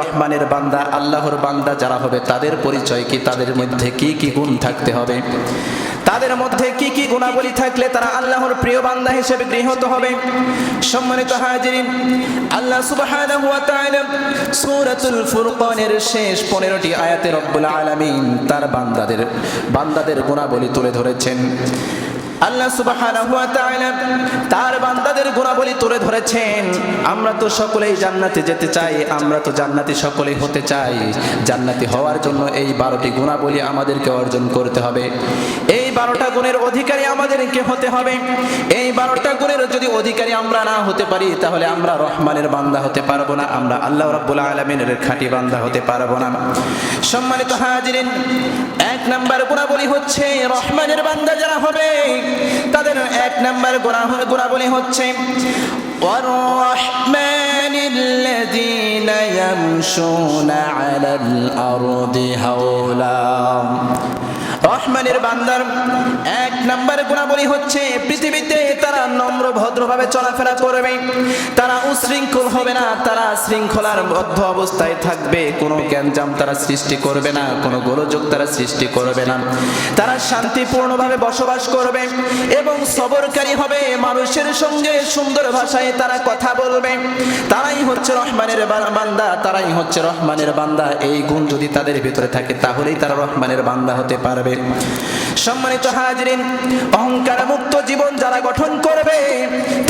রহমানের বান্দা, আল্লাহর বান্দা যারা হবে তাদের পরিচয় কি, তাদের মধ্যে কি কি গুণ থাকতে হবে, তাদের মধ্যে কি কি গুণাবলী থাকলে তারা আল্লাহর প্রিয় বান্দা হিসেবে গৃহীত হবে। সম্মানিত হাজিরিন, আল্লাহ সুবহানাহু ওয়া তাআলা সূরাতুল ফুরকানের শেষ 15টি আয়াতে রব্বুল আলামিন তার বান্দাদের গুণাবলী তুলে ধরেছেন। আল্লাহ সুবহানাহু ওয়া তাআলা তার বান্দাদের গুণাবলী তুলে ধরেছেন। আমরা তো সকলেই জান্নাতে যেতে চাই, আমরা তো জান্নাতি সকলেই হতে চাই। জান্নাতি হওয়ার জন্য এই 12টি গুণাবলী আমাদেরকে অর্জন করতে হবে। এই 12টা গুণের অধিকারী আমাদেরকে হতে হবে। এই 12টা গুণের যদি অধিকারী আমরা না হতে পারি তাহলে আমরা রহমানের বান্দা হতে পারবো না, আমরা আল্লাহ রাব্বুল আলামিনের খাঁটি বান্দা হতে পারবো না। সম্মানিত হাজিরিন, 1 নাম্বার গুণাবলী হচ্ছে রহমানের বান্দা যারা হবে তাদের 1 নাম্বার গুণাবলী হচ্ছে ওয়ার-রাহমানিল্লাযীনা ইয়ামশুনা আলাল আরদি হাওলা। রহমানের বান্দার 1 নাম্বার গুণাবলী হচ্ছে পৃথিবীতে তারা নম্র ভদ্রভাবে চলাফেরা করবে, তারা উশৃঙ্খল হবে না, তারা শৃঙ্খলার বদ্ধ অবস্থায় থাকবে, কোনো গ্যাঞ্জাম তারা সৃষ্টি করবে না, কোনো গোলযোগ তারা সৃষ্টি করবে না, তারা শান্তিপূর্ণভাবে বসবাস করবে এবং সবরকারী হবে, মানুষের সঙ্গে সুন্দর ভাষায় তারা কথা বলবে। তারাই হচ্ছে রহমানের বান্দা, তারাই হচ্ছে রহমানের বান্দা। এই গুণ যদি তাদের ভিতরে থাকে তাহলেই তারা রহমানের বান্দা হতে পারবে। সম্মানিত হাজিরিন, অহংকার মুক্ত জীবন যারা গঠন করবে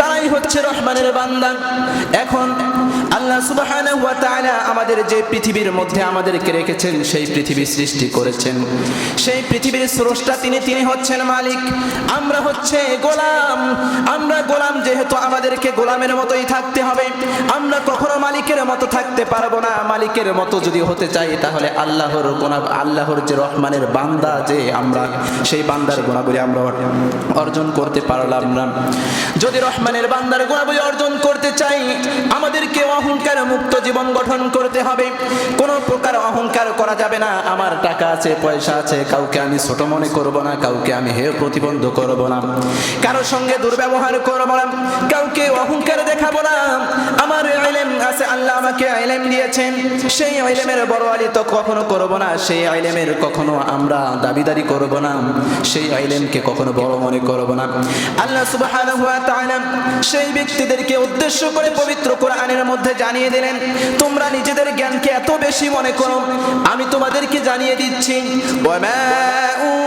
তারাই হচ্ছে রহমানের বান্দা। এখন আল্লাহ সুবহানাহু ওয়া তাআলা আমাদের যে পৃথিবীর মধ্যে আমাদেরকে রেখেছেন, সেই পৃথিবী সৃষ্টি করেছেন, সেই পৃথিবীর স্রষ্টা তিনি হচ্ছেন মালিক, আমরা হচ্ছে গোলাম। আমরা গোলাম যেহেতু আমাদেরকে গোলামের মতোই থাকতে হবে, আমরা কখনো মালিকের মতো থাকতে পারবো না। মালিকের মতো যদি হতে চাই তাহলে আল্লাহর যে রহমানের বান্দা যে আমরা, সেই বান্দার গুণাবলী আমরা অর্জন করতে পারলাম না। যদি রহমানের বান্দার গুণাবলী অর্জন করতে চাই আমাদেরকে অহংকার মুক্ত জীবন গঠন করতে হবে। কোনো প্রকার অহংকার করা যাবে না। আমার টাকা আছে, পয়সা আছে, কাউকে আমি ছোট মনে করব না, কাউকে আমি হেয় প্রতিবন্ধ করব না, কারোর সঙ্গে দুর্ব্যবহার করব না, কাউকে অহংকার দেখাবো না। আমার ইলম আছে, আল্লাহ আমাকে ইলম দিয়েছেন, সেই ইলমের বড়াই তো কখনো করব না, সেই ইলমের কখনো আমরা দাবিদারি করব না, সেই ইলমকে কখনো বড় মনে করব না। আল্লাহ সুবহানাহু ওয়া তাআলা সেই ব্যক্তিদেরকে উদ্দেশ্য করে পবিত্র কোরআনের মধ্যে জানিয়ে দিলেন, তোমরা নিজেদের জ্ঞানকে এত বেশি মনে করো, আমি তোমাদেরকে জানিয়ে দিচ্ছি ওয়ামা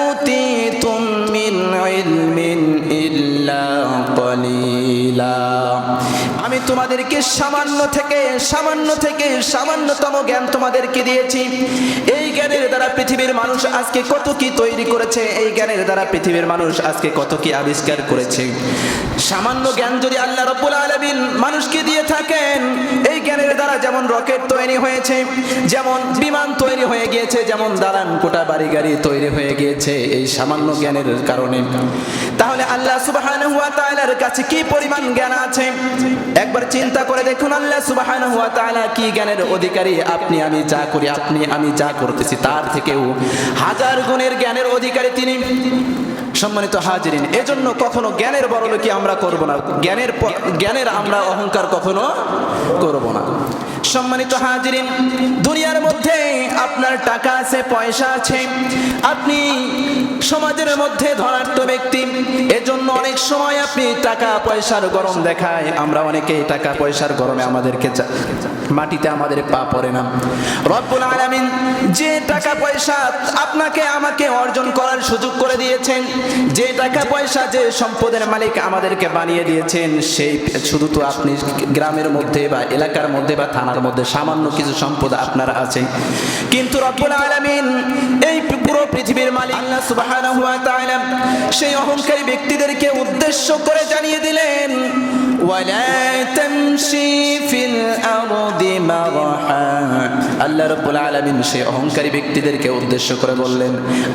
উতিতুম মিন ইলমিন ইল্লা কলিলা। আমি তোমাদেরকে সামান্যতম জ্ঞান তোমাদেরকে দিয়েছি। এই জ্ঞানের দ্বারা পৃথিবীর মানুষ আজকে কত কি তৈরি করেছে, এই জ্ঞানের দ্বারা পৃথিবীর মানুষ আজকে কত কি আবিষ্কার করেছে। সামান্য জ্ঞান যদি আল্লাহ রাব্বুল আলামিন মানুষকে দিয়ে থাকেন, এই জ্ঞানের দ্বারা যেমন রকেট তৈরি হয়েছে, যেমন বিমান তৈরি হয়ে গিয়েছে, যেমন দালান কোটা বাড়ি গাড়ি তৈরি হয়ে গিয়েছে এই সামান্য জ্ঞানের কারণে, তাহলে আল্লাহ সুবহানাহু ওয়া তাআলার কাছে কি পরিমাণ জ্ঞান আছে একবার চিন্তা করে দেখুন। আল্লাহ সুবহানাহু ওয়া তাআলা কি জ্ঞানের অধিকারী। আপনি আমি যা করি, আমি যা করতেছি তার থেকেও 1000 গুণের জ্ঞানের অধিকারী তিনি। সম্মানিত হাজিরিন, এজন্য কখনো জ্ঞানের বড়লোকি আমরা করব না, জ্ঞানের আমরা অহংকার কখনো করব না। সম্মানিত হাজিরিন, দুনিয়ার মধ্যে আপনার টাকা আছে, পয়সা আছে, আপনি সমাজের মধ্যে ধনাঢ্য ব্যক্তি, এজন্য অনেক সময় আপনি টাকা পয়সার গরম দেখায়। আমরা অনেকেই টাকা পয়সার গরমে আমাদেরকে মাটিতে আমাদের পা পড়ে না। রব্বুল আলামিন যে টাকা পয়সা আপনাকে আমাকে অর্জন করার সুযোগ করে দিয়েছেন, যে টাকা পয়সা যে সম্পদের মালিক আমাদেরকে বানিয়ে দিয়েছেন, সেই শুধু তো আপনি গ্রামের মধ্যে বা এলাকার মধ্যে বা থানার মধ্যে সামান্য কিছু সম্পদ আপনার আছে, কিন্তু রব্বুল আলামিন এই পুরো পৃথিবীর মালিক আল্লাহ সুবহানাহু ওয়া তাআলা সেই অহংকারী ব্যক্তিদেরকে উদ্দেশ্য করে জানিয়ে দিলেন ওয়ালা তামশি ফিল আরদি মারহা। আল্লাহ রাব্বুল আলামিন সেই অহংকারী ব্যক্তিদেরকে উদ্দেশ্য করে বললেন,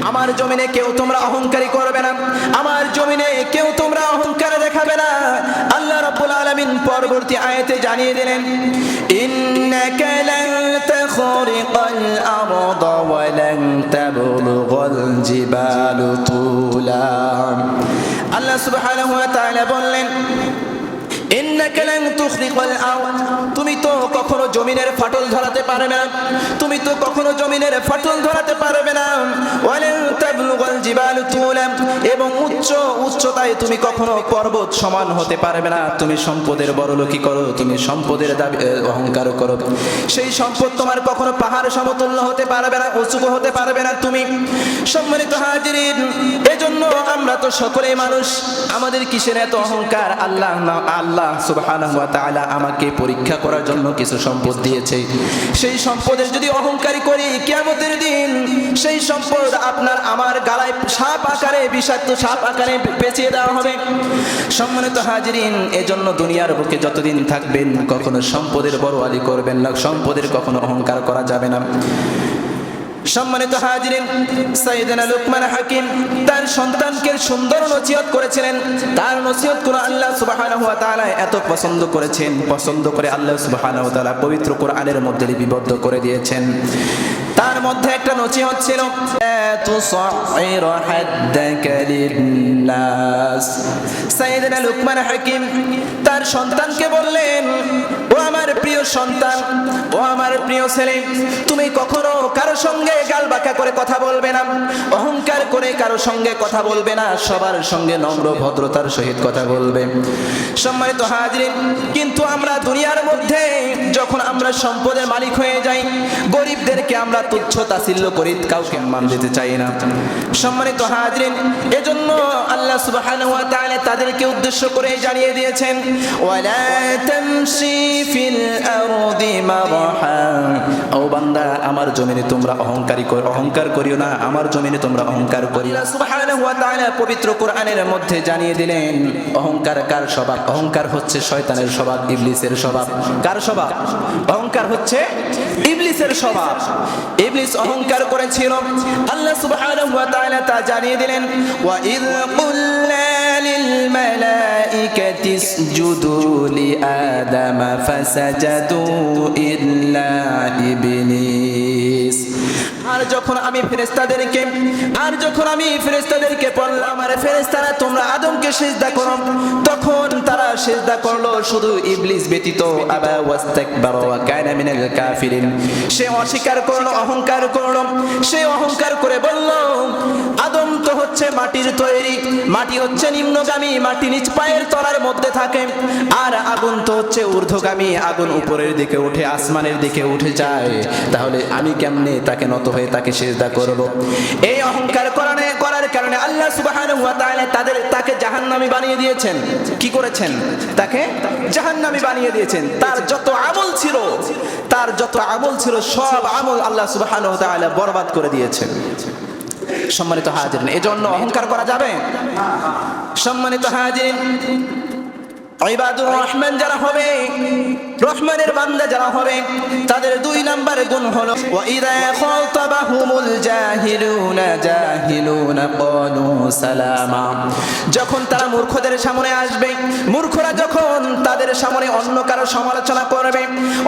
আমার জমিনে কেউ তোমরা অহংকারী করবে না, আমার জমিনে কেউ তোমরা অহংকার দেখাবে না। আল্লাহ রাব্বুল আলামিন পরবর্তী আয়াতে জানিয়ে দিলেন ইন্নাকা লান তাখরিকাল আরদা ওয়া লান তাবলুগাল জিবালু তুলা। আল্লাহ সুবহানাহু ওয়া তাআলা বললেন ইন্নাকা লান তুখরিকাল আরদ, তুমি তো কখনো জমিনের ফাটল ধরাতে পারবে না, তুমি তো কখনো জমিনের ফাটল ধরাতে পারবে না। ওয়ালান তাবলুগাল জিবালু তুলা, এবং উচ্চতায় তুমি কখনো পর্বত সমান হতে পারবে না। তুমি সম্পদের বড়লোকি করো, তুমি সম্পদের দাবি অহংকার করো, সেই সম্পদ তোমার কখনো পাহাড় সমতুল্য হতে পারবে না, উঁচু হতে পারবে না তুমি। সম্মানিত হাজিরিন, এজন্য আমরা তো সকলেই মানুষ, আমাদের কিসের এত অহংকার? আল্লাহ সুবহানাহু ওয়া তাআলা আমাকে পরীক্ষা করার জন্য কিছু সম্পদ দিয়েছে, সেই সম্পদের যদি অহংকারী করি, কিয়ামতের দিন সেই সম্পদ আপনার আমার গালায় সাপ আকারে, বিষাক্ত সাপ আকারে পেঁচিয়ে দেওয়া হবে। সম্মানিত হাজিরিন, এজন্য দুনিয়ার বুকে যতদিন থাকবেন কখনো সম্পদের বড়োয়ালি করবেন না, সম্পদের কখনো অহংকার করা যাবে না। সম্মানিত হাজিরিন, সাইয়েদনা লুকমান হাকিম তার সন্তানকে সুন্দর নসিহত করেছিলেন। তার নসিহত করে আল্লাহ সুবহানাহু ওয়া তাআলা এত পছন্দ করেছেন, পছন্দ করে আল্লাহ সুবহানাহু ওয়া তাআলা পবিত্র কোরআনের মধ্যে লিপিবদ্ধ করে দিয়েছেন। তার মধ্যে একটা নসিহত ছিল, তুসাইর হাদ্দাকা লিন্নাস। সাইয়েদনা লুকমান হাকিম তার সন্তানকে বললেন, ও আমার প্রিয় সন্তান, ও আমার প্রিয় ছেলে, তুমি কখনো কারো সঙ্গে গাল বাঁকা করে কথা বলবে না, অহংকার করে কারো সঙ্গে কথা বলবে না, সবার সঙ্গে নম্র ভদ্রতার সহিত কথা বলবে। সম্মানিত হাজিরিন, কিন্তু আমরা দুনিয়ার মধ্যে যখন আমরা সম্পদের মালিক হয়ে যাই, গরিবদেরকে আমরা তুচ্ছ তাচ্ছিল্য করি, কাউকে সম্মান দিতে চাই না। সম্মানিত হাজিরিন, এজন্য আল্লাহ সুবহানাহু ওয়া তাআলা তাদেরকে উদ্দেশ্য করে জানিয়ে দিয়েছেন, ওয়ালা তামশি ফিল আরদি মারহা, ও বান্দা আমার জমিনে তোমরা অহংকার করিও না, আমার জমিনে তোমরা অহংকার করিও না। সুবহানাহু ওয়া তাআলা পবিত্র কোরআনের মধ্যে জানিয়ে দিলেন, অহংকার কার স্বভাব? অহংকার হচ্ছে শয়তানের স্বভাব, ইবলিসের স্বভাব। কার স্বভাব? অহংকার হচ্ছে ইবলিসের স্বভাব। ইবলিস অহংকার করেছিল, আল্লাহ সুবহানাহু ওয়া তাআলা তা জানিয়ে দিলেন, ওয়া ইয কুল্লা লিল মালাইকাতি ইসজুদু লি আদামা ফাসাজাদু ইল্লা ইবলিস। আর যখন আমি ফেরেশতাদেরকে বললাম, আরে ফেরেশতারা তোমরা আদমকে সিজদা করো, তখন তারা সিজদা করলো শুধু ইবলিস ব্যতীত। আবা ওয়াস্তাকবারা ওয়া কানা মিনাল কাফিরিন, সে অস্বীকার করলো, অহংকার করলো। সে অহংকার করে বলল, আদম তো হচ্ছে মাটির তৈরি, মাটি হচ্ছে নিম্নগামী, মাটি নিচ পায়ের তলার মধ্যে থাকে, আর আগুন তো হচ্ছে ঊর্ধ্বগামী, আগুন উপরের দিকে উঠে আসমানের দিকে উঠে যায়, তাহলে আমি কেমনে তাকে নত হয়ে তাকে সিজদা করব? এই অহংকার করার কারণে আল্লাহ সুবহানাহু ওয়া তাআলা তাকে জাহান্নামী বানিয়ে দিয়েছেন। কি করেছেন? তাকে জাহান্নামী বানিয়ে দিয়েছেন। তার যত আমল ছিল সব আমল আল্লাহ সুবহানাহু ওয়া তাআলা বরবাদ করে দিয়েছেন। সম্মানিত হাজিরিন, এজন্য অহংকার করা যাবে? সম্মানিত হাজিরিন, ইবাদুর রহমান যারা হবে, রহমানের বান্দা যারা হবে, তাদের 2 নাম্বার গুণ হলো, ওয়া ইযা খাতাবাহুমুল জাহিলুনা ক্বালু সালামা। যখন তারা মূর্খদের সামনে আসবে, মূর্খরা যখন তাদের সামনে অন্য কারো সমালোচনা করবে,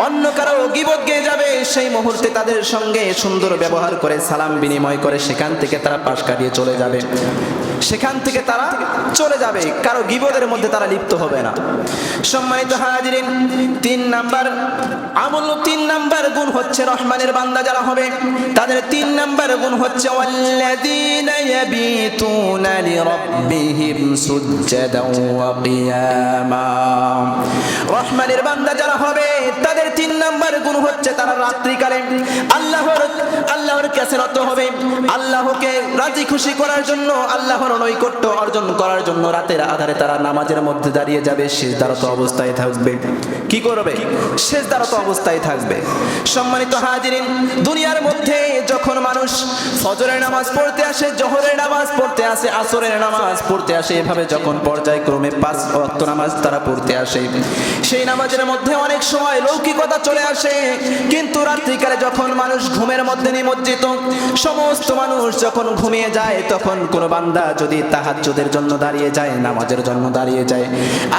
অন্য কারো গীবত গেয়ে যাবে, সেই মুহূর্তে তাদের সঙ্গে সুন্দর ব্যবহার করে সালাম বিনিময় করে সেখান থেকে তারা পাশ কাটিয়ে চলে যাবে, সেখান থেকে তারা চলে যাবে, কারো গীবতের মধ্যে তারা লিপ্ত হবে না। সম্মানিত হাজিরিন, 3 নাম্বার আমল, 3 নাম্বার গুণ হচ্ছে রহমানের বান্দা যারা হবে, তাদের 3 নাম্বার গুণ হচ্ছে ওয়াল্লাযীনা ইয়াবিতুনা লিরাব্বিহিম সুজদান ওয়া কিয়ামা। রহমানের বান্দা যারা হবে, তাদের 3 নাম্বার গুণ হচ্ছে তারা রাত্রিকালে আল্লাহর কাছে রত হবে, আল্লাহকে রাজি খুশি করার জন্য, আল্লাহর নৈকট্য অর্জন করার জন্য রাতের আধারে তারা নামাজের মধ্যে দাঁড়িয়ে যাবে, সিজদারত অবস্থায় থাকবে। কি করবে? সিজদারত অবস্থায় থাকবে। সম্মানিত হাজিরিন, দুনিয়ার মধ্যে যখন মানুষ ফজরের নামাজ পড়তে আসে, জোহরের নামাজ পড়তে আসে, আসরের নামাজ পড়তে আসে, এভাবে যখন পর্যায়ক্রমে 5 ওয়াক্ত নামাজ তারা পড়তে আসে, সেই নামাজের মধ্যে অনেক সময় লৌকিকতা চলে আসে। কিন্তু রাত্রিকালে যখন মানুষ ঘুমের মধ্যে নিমজ্জিত, সমস্ত মানুষ যখন ঘুমিয়ে যায়, তখন কোন বান্দা যদি তাহাজ্জুদের জন্য দাঁড়িয়ে যায়, নামাজের জন্য দাঁড়িয়ে যায়,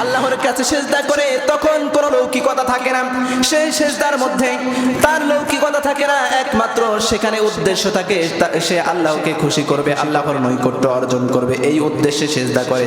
আল্লাহর কাছে সিজদা করে, তখন কোনো লৌকিকতা থাকে না। সেই সিজদার মধ্যে তার লৌকিকতা থাকে না, একমাত্র সেখানে উদ্দেশ্য থাকে, সে আল্লাহকে খুশি করবে, আল্লাহর নৈকট্য অর্জন করবে, এই উদ্দেশ্যে সিজদা করে।